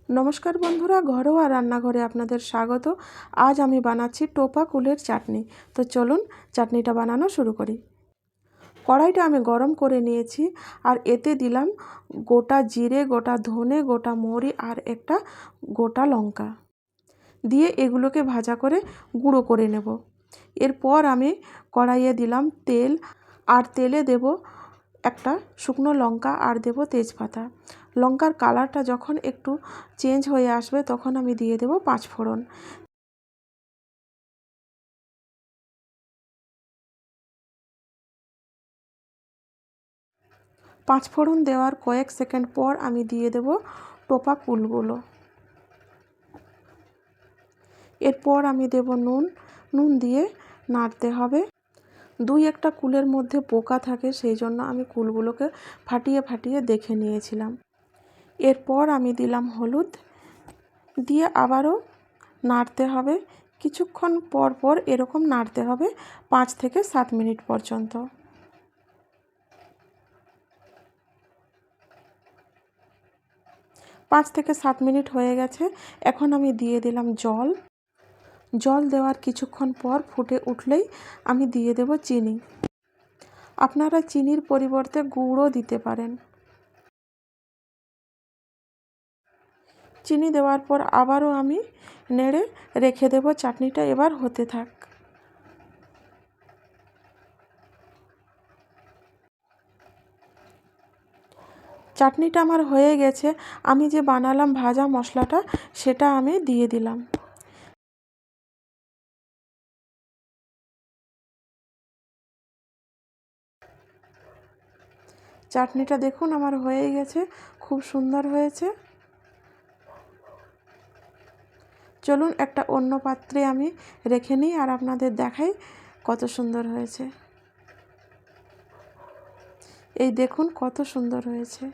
নমস্কার বন্ধুরা, ঘরোয়া রান্নাঘরে আপনাদের স্বাগত। আজ আমি বানাচ্ছি টোপা কুলের চাটনি। তো চলুন চাটনিটা বানানো শুরু করি। কড়াইটা আমি গরম করে নিয়েছি আর এতে দিলাম গোটা জিরে, গোটা ধনে, গোটা মৌরি আর একটা গোটা লঙ্কা দিয়ে এগুলোকে ভাজা করে গুঁড়ো করে নেব। এরপর আমি কড়াইয়ে দিলাম তেল আর তেলে দেব একটা শুকনো লঙ্কা আর দেব তেজপাতা। লঙ্কার কালারটা যখন একটু চেঞ্জ হয়ে আসবে তখন আমি দিয়ে দেব 5 ফোড়ন। পাঁচ ফোড়ন দেওয়ার কয়েক সেকেন্ড পর আমি দিয়ে দেব টোপা কুলগুলো। এরপর আমি দেব নুন দিয়ে নাড়তে হবে। দুই একটা কুলের মধ্যে পোকা থাকে, সেই জন্য আমি কুলগুলোকে ফাটিয়ে ফাটিয়ে দেখে নিয়েছিলাম। এরপর আমি দিলাম হলুদ দিয়ে আবারও নাড়তে হবে। কিছুক্ষণ পর পর এরকম নাড়তে হবে 5 থেকে 7 মিনিট পর্যন্ত। 5 থেকে 7 মিনিট হয়ে গেছে। এখন আমি দিয়ে দিলাম জল দেওয়ার কিছুক্ষণ পর ফুটে উঠলেই আমি দিয়ে দেব চিনি। আপনারা চিনির পরিবর্তে গুড়ও দিতে পারেন। চিনি দেওয়ার পর আবারও আমি নেড়ে রেখে দেব। চাটনিটা এবার হতে থাক। চাটনিটা আমার হয়ে গেছে। আমি যে বানালাম ভাজা মশলাটা, সেটা আমি দিয়ে দিলাম। চাটনিটা দেখুন আমার হয়ে গেছে, খুব সুন্দর হয়েছে। চলুন একটা অন্য পাত্রে আমি রেখে নিই আর আপনাদের দেখাই কত সুন্দর হয়েছে। এই দেখুন কত সুন্দর হয়েছে।